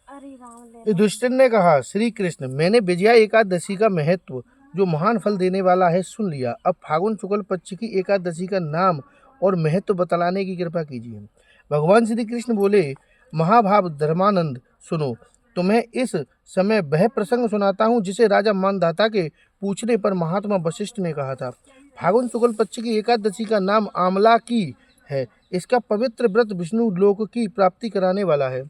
युधिष्ठिर ने कहा, श्री कृष्ण, मैंने विजया एकादशी का महत्व जो महान फल देने वाला है सुन लिया। अब फागुन शुक्ल पक्ष की एकादशी का नाम और महत्व बतलाने की कृपा कीजिए। भगवान श्री कृष्ण बोले, महाभाव धर्मानंद, सुनो, तुम्हें इस समय वह प्रसंग सुनाता हूँ जिसे राजा मानधाता के पूछने पर महात्मा वशिष्ठ ने कहा था। फागुन शुक्ल पक्ष की एकादशी का नाम आमला की है। इसका पवित्र व्रत विष्णु लोक की प्राप्ति कराने वाला है।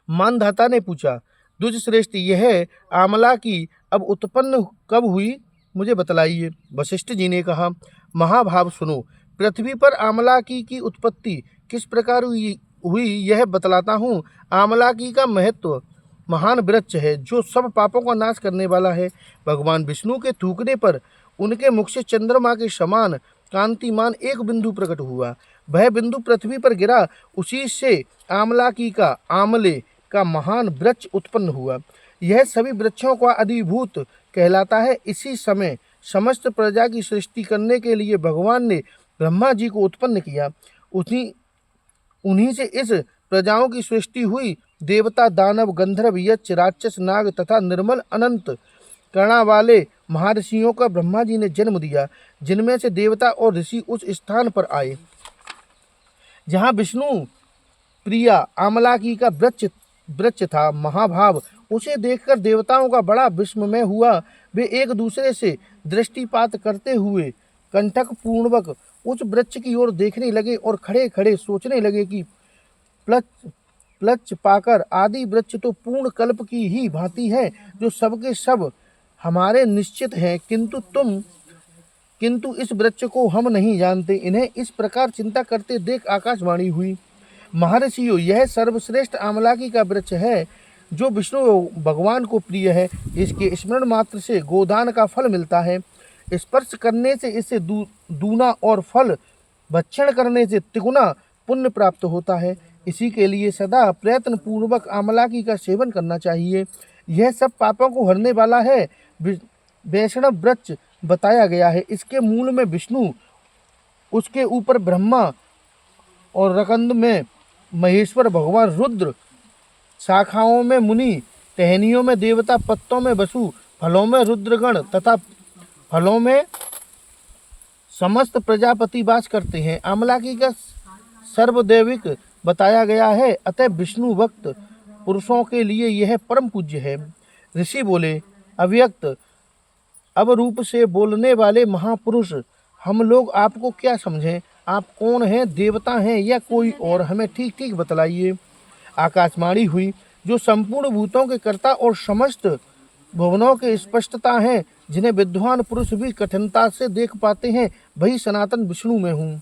मानधाता ने पूछा, द्विज श्रेष्ठ, यह आमला की अब उत्पन्न कब हुई, मुझे बतलाइए। वशिष्ठ जी ने कहा, महाभाव सुनो, पृथ्वी पर आमला की उत्पत्ति किस प्रकार हुई यह बतलाता हूँ। आमला की का महत्व महान वृक्ष है जो सब पापों का नाश करने वाला है। भगवान विष्णु के थूकने पर उनके मुख से चंद्रमा के समान कांतिमान एक बिंदु प्रकट हुआ। वह बिंदु पृथ्वी पर गिरा। उसी से आमला की का आमले का महान वृक्ष उत्पन्न हुआ। यह सभी वृक्षों का अधिभूत कहलाता है। इसी समय समस्त प्रजा की सृष्टि करने के लिए भगवान ने ब्रह्मा जी को उत्पन्न किया। उन्हीं से इस प्रजाओं की सृष्टि हुई। देवता, दानव, गंधर्व, यक्ष, राक्षस, नाग तथा निर्मल अनंत कणा वाले महर्षियों का ब्रह्मा जी ने जन्म दिया, जिनमें से देवता और ऋषि उस स्थान पर आए जहाँ विष्णु प्रिया आमलाकी का वृक्ष था। महाभाव, उसे देखकर देवताओं का बड़ा विस्मय हुआ। वे एक दूसरे से दृष्टिपात करते हुए कंटक पूर्वक उस वृक्ष की ओर देखने लगे और खड़े खड़े सोचने लगे कि प्लच पाकर आदि वृक्ष तो पूर्ण कल्प की ही भांति है, जो सबके सब हमारे निश्चित हैं, किंतु इस वृक्ष को हम नहीं जानते। इन्हें इस प्रकार चिंता करते देख आकाशवाणी हुई, महर्षियों, यह सर्वश्रेष्ठ आमलाकी का वृक्ष है जो विष्णु भगवान को प्रिय है। इसके स्मरण मात्र से गोदान का फल मिलता है। स्पर्श करने से इससे दूना और फल भक्षण करने से तिगुना पुण्य प्राप्त होता है। इसी के लिए सदा प्रयत्न पूर्वक आमलाकी का सेवन करना चाहिए। यह सब पापों को हरने वाला है। वैष्णव वृक्ष बताया गया है। इसके मूल में विष्णु, उसके ऊपर ब्रह्मा और रकंद में महेश्वर भगवान रुद्र, शाखाओं में मुनि, टहनियों में देवता, पत्तों में वसु, फलों में रुद्रगण तथा फलों में समस्त प्रजापति वास करते हैं। आमलाकी का सर्वदैविक बताया गया है। अतः विष्णु भक्त पुरुषों के लिए यह परम पूज्य है। ऋषि बोले, अव्यक्त अब रूप से बोलने वाले महापुरुष, हम लोग आपको क्या समझें? आप कौन हैं, देवता हैं या कोई और? हमें ठीक ठीक बतलाइए। आकाशवाणी हुई, जो संपूर्ण भूतों के कर्ता और समस्त भुवनों के स्पष्टता हैं, जिन्हें विद्वान पुरुष भी कठिनता से देख पाते हैं, वही सनातन विष्णु में हूँ।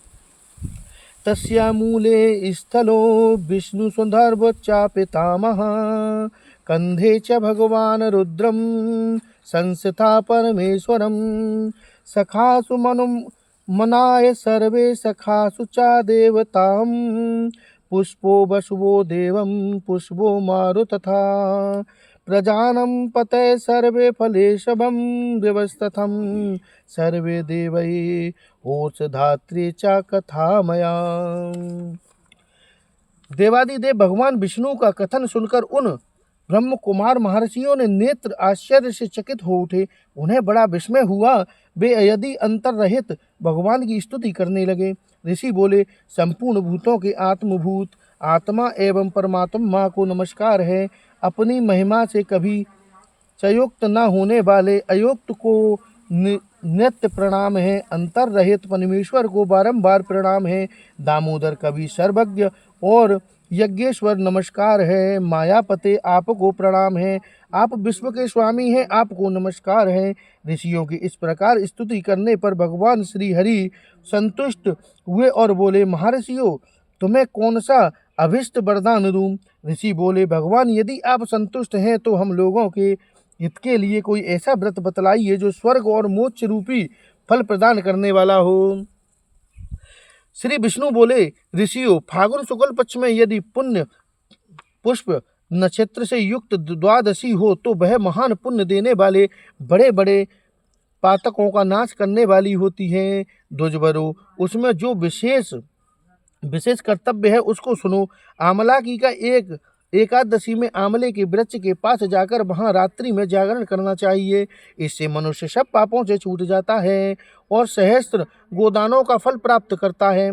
तस्या मूले स्थलो विष्णु सुंदर्भ चा पितामह, कंधे च भगवान रुद्रम संस्था परमेश्वरम, सखासु मनाय सर्वे सखासु चा देवताम, पुष्पो वसुवो देवं पुष्पो मारु तथा, प्रजानं पतय सर्वे फलेशभं व्यवस्थितं, सर्वे देवै ओषधात्रे च कथामया। देवादिदेव भगवान विष्णु का कथन सुनकर उन ब्रह्म कुमार महर्षियों ने नेत्र आश्चर्य से चकित हो उठे। उन्हें बड़ा विस्मय हुआ। वे यदि अंतर रहित भगवान की स्तुति करने लगे। ऋषि बोले, संपूर्ण भूतों के आत्मभूत आत्मा एवं परमात्मा को नमस्कार है। अपनी महिमा से कभी संयुक्त न होने वाले अयुक्त को नित्य प्रणाम है। अंतर रहित परमेश्वर को बारंबार प्रणाम है। दामोदर कवि सर्वज्ञ और यज्ञेश्वर नमस्कार है। मायापते आपको प्रणाम है। आप विश्व के स्वामी हैं, आपको नमस्कार है। ऋषियों की इस प्रकार स्तुति करने पर भगवान श्री हरि संतुष्ट हुए और बोले, महर्षियों, तुम्हें कौन सा अभिष्ट वरदान दूं? ऋषि बोले, भगवान, यदि आप संतुष्ट हैं तो हम लोगों के हित के लिए कोई ऐसा व्रत बतलाइए जो स्वर्ग और मोक्ष रूपी फल प्रदान करने वाला हो। श्री विष्णु बोले, ऋषियों, फागुन शुक्ल पक्ष में यदि पुण्य पुष्प नक्षत्र से युक्त द्वादशी हो तो वह महान पुण्य देने वाले बड़े बड़े पातकों का नाश करने वाली होती है। द्विजवरों, उसमें जो विशेष कर्तव्य है उसको सुनो। आमलाकी का एक एकादशी में आंवले के वृक्ष के पास जाकर वहां रात्रि में जागरण करना चाहिए। इससे मनुष्य सब पापों से छूट जाता है और सहस्त्र गोदानों का फल प्राप्त करता है।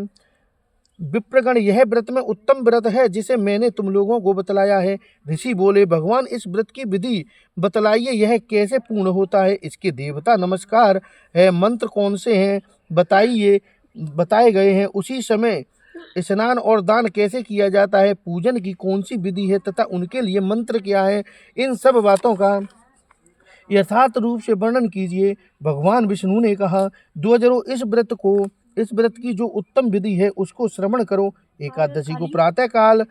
विप्रगण, यह व्रत में उत्तम व्रत है जिसे मैंने तुम लोगों को बतलाया है। ऋषि बोले, भगवान इस व्रत की विधि बतलाइए, यह कैसे पूर्ण होता है? इसके देवता नमस्कार है, मंत्र कौन से हैं बताइए। बताए गए हैं। उसी समय स्नान और दान कैसे किया जाता है, पूजन की कौन सी विधि है तथा उनके लिए मंत्र क्या है, इन सब बातों का यथार्थ रूप से वर्णन कीजिए। भगवान विष्णु ने कहा, द्विजरों, इस व्रत की जो उत्तम विधि है उसको श्रवण करो। एकादशी को प्रातः काल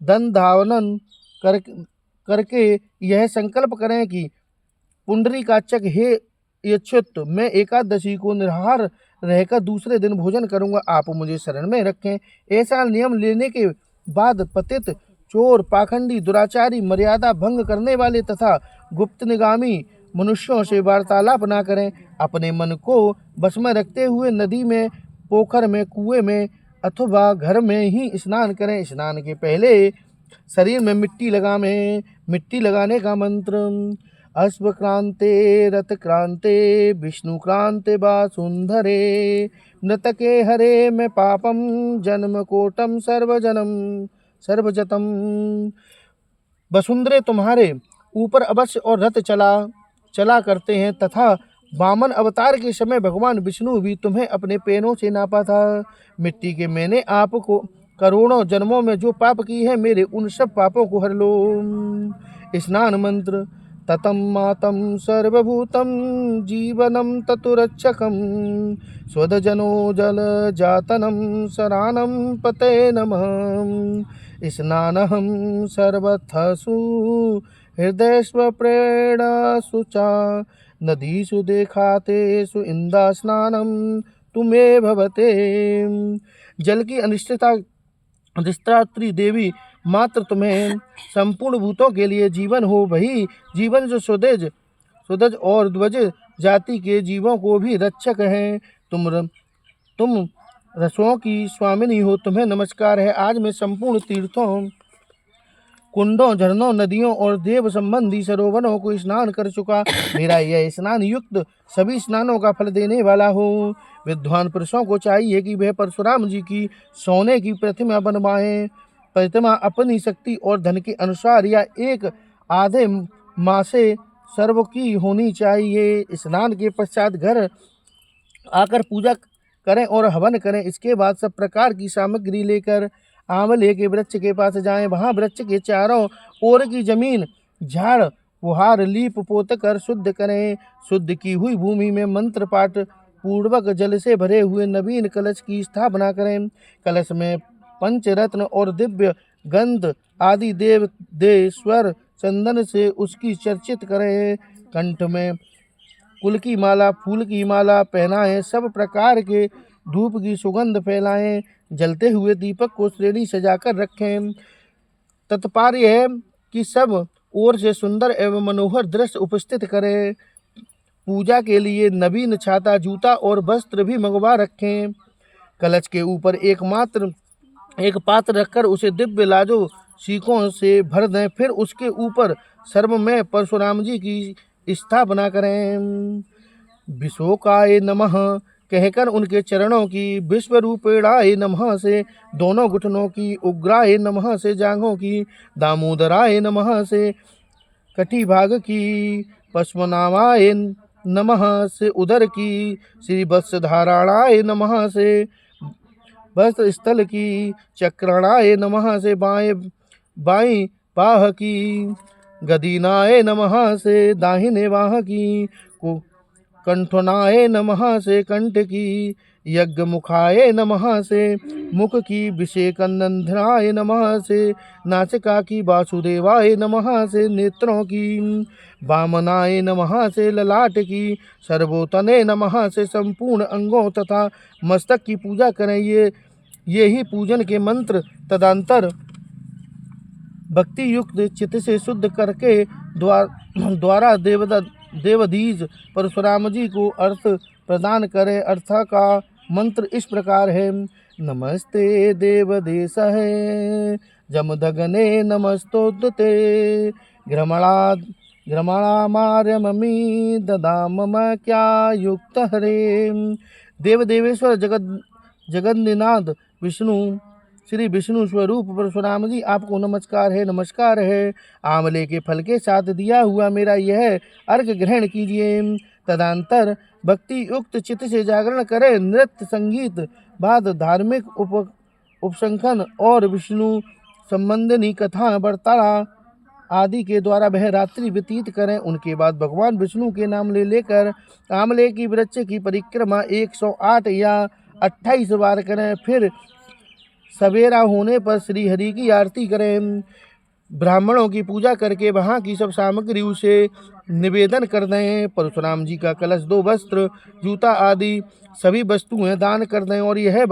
दन धावनन करके यह संकल्प करें कि पुंडरीकाक्षक, हे यच्छ्रुत, मैं एकादशी को निराहार रहकर दूसरे दिन भोजन करूंगा, आप मुझे शरण में रखें। ऐसा नियम लेने के बाद पतित, चोर, पाखंडी, दुराचारी, मर्यादा भंग करने वाले तथा गुप्त निगामी मनुष्यों से वार्तालाप ना करें। अपने मन को बस में रखते हुए नदी में, पोखर में, कुएं में अथवा घर में ही स्नान करें। स्नान के पहले शरीर में मिट्टी लगाने का मंत्र, अश्वक्रांते रथक्रांते विष्णुक्रांते वासुंधरे नृतके हरे में पापम जन्म कोटम सर्वजतम। वसुंधरे, तुम्हारे ऊपर अवश्य और रथ चला करते हैं तथा वामन अवतार के समय भगवान विष्णु भी तुम्हें अपने पैरों से नापा था। मिट्टी के मैंने आपको करोड़ों जन्मों में जो पाप की है, मेरे उन सब पापों को हर लो। स्नान मंत्र, ततम मातम सर्वभूतम जीवनम ततुरक्षकम स्वदजनो जल जातनम शरानम पते नमः। स्नानहम सर्वथसु हृदय स्वप्रेणासु च नदीषु देखातेषु इंदा स्नानम तुम्हें भवते। जल की अधिष्ठात्री देवी मात्र तुम्हें संपूर्ण भूतों के लिए जीवन हो, वही जीवन जो सुदज और ध्वज जाति के जीवों को भी रक्षक हैं। तुम रसों की स्वामिनी हो, तुम्हें नमस्कार है। आज मैं संपूर्ण तीर्थों, कुंडों, झरनों, नदियों और देव संबंधी सरोवरों को स्नान कर चुका। मेरा यह स्नान युक्त सभी स्नानों का फल देने वाला हो। विद्वान पुरुषों को चाहिए कि वह परशुराम जी की सोने की प्रतिमा बनवाएं। प्रतिमा अपनी शक्ति और धन के अनुसार या एक आधे मासे सर्व की होनी चाहिए। स्नान के पश्चात घर आकर पूजा करें और हवन करें। इसके बाद सब प्रकार की सामग्री लेकर आंवले के वृक्ष के पास जाएं। वहां वृक्ष के चारों ओर की जमीन झाड़ फुहार लीप पोत कर शुद्ध करें। शुद्ध की हुई भूमि में मंत्र पाठ पूर्वक जल से भरे हुए नवीन कलश की स्थापना करें। कलश में पंचरत्न और दिव्य गंध आदि देवदेश्वर चंदन से उसकी चर्चित करें। कंठ में कुल की माला, फूल की माला पहनाएं। सब प्रकार के धूप की सुगंध फैलाएं। जलते हुए दीपक को श्रेणी सजाकर रखें। तत्पर्य है कि सब ओर से सुंदर एवं मनोहर दृश्य उपस्थित करें। पूजा के लिए नवीन छाता, जूता और वस्त्र भी मंगवा रखें। कलश के ऊपर एक पात्र रखकर उसे दिव्य लाजो सीकों से भर दें। फिर उसके ऊपर सर्व में परशुराम जी की स्थापना करें। विशोकाय नमः कहकर उनके चरणों की, विश्वरूपेणाय नमः से दोनों घुटनों की, उग्राय नमः से जांघों की, दामोदराय नमः से कटी भाग की, पश्वनामाय नमः से उदर की, श्री वत्सधारणाय नमः से वस्त्र स्थल की, चक्रणाय नमः से बाएं बाह की, गदीनाय नमः से दाहिने बाह की, कंठनाय नमः से कंठ की, यज्ञ मुखाय नमः से मुख की, विषेकनंदनाय नमः से नासिका की, वासुदेवाय नमः से नेत्रों की, वामनाय नमः से ललाट की, सर्वोतने नमः से संपूर्ण अंगों तथा मस्तक की पूजा करें। ये ही पूजन के मंत्र। तदंतर भक्ति युक्त चित्त से शुद्ध करके द्वारा देवदीज परशुराम जी को अर्थ प्रदान करें। अर्थ का मंत्र इस प्रकार है। नमस्ते देवदेश है जमदग्ने नमस्तोदते ग्रमणामार्यममी ददाम क्या युक्त हरे। देव देवेश्वर जगन्नाथ विष्णु श्री विष्णु स्वरूप परशुराम जी, आपको नमस्कार है, नमस्कार है। आंवले के फल के साथ दिया हुआ मेरा यह अर्घ ग्रहण कीजिए। तदंतर भक्ति युक्त चित्त से जागरण करें। नृत्य, संगीत, वाद, धार्मिक उपसंखन और विष्णु संबंधी कथा वार्ता आदि के द्वारा वह रात्रि व्यतीत करें। उनके बाद भगवान विष्णु के नाम ले लेकर आंवले की वृक्ष की परिक्रमा 108 या 28 बार करें। फिर सवेरा होने पर श्री हरि की आरती करें। ब्राह्मणों की पूजा करके वहाँ की सब सामग्री उसे निवेदन कर दें। परशुराम जी का कलश, 2 वस्त्र, जूता आदि सभी वस्तुएं दान कर दें और यह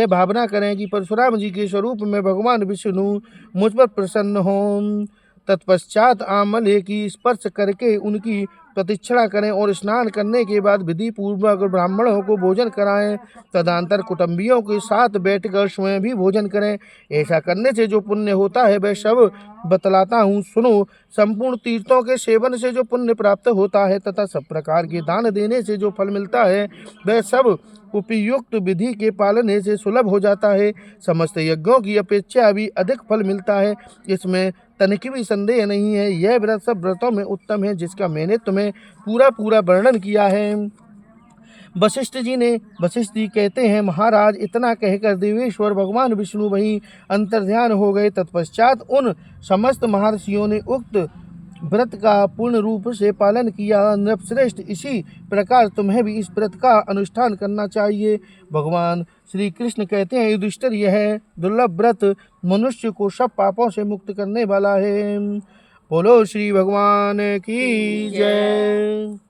भावना करें कि परशुराम जी के स्वरूप में भगवान विष्णु मुझ पर प्रसन्न हों। तत्पश्चात आंवले की स्पर्श करके उनकी प्रदक्षिणा करें और स्नान करने के बाद विधि पूर्वक ब्राह्मणों को भोजन कराएं। तदंतर कुटुंबियों के साथ बैठकर स्वयं भी भोजन करें। ऐसा करने से जो पुण्य होता है वह सब बतलाता हूँ, सुनो। संपूर्ण तीर्थों के सेवन से जो पुण्य प्राप्त होता है तथा सब प्रकार के दान देने से जो फल मिलता है वह सब उपयुक्त विधि के पालने से सुलभ हो जाता है। समस्त यज्ञों की अपेक्षा भी अधिक फल मिलता है, इसमें तनिक भी संदेह नहीं है। यह व्रत सब व्रतों में उत्तम है जिसका मैंने तुम्हें पूरा वर्णन किया है। वशिष्ठ जी कहते हैं, महाराज, इतना कहकर देवेश्वर भगवान विष्णु वहीं अंतर्ध्यान हो गए। तत्पश्चात उन समस्त महर्षियों ने उक्त व्रत का पूर्ण रूप से पालन किया। नृपश्रेष्ठ, इसी प्रकार तुम्हें भी इस व्रत का अनुष्ठान करना चाहिए। भगवान श्री कृष्ण कहते हैं, युधिष्ठिर, यह दुर्लभ व्रत मनुष्य को सब पापों से मुक्त करने वाला है। बोलो श्री भगवान की जय।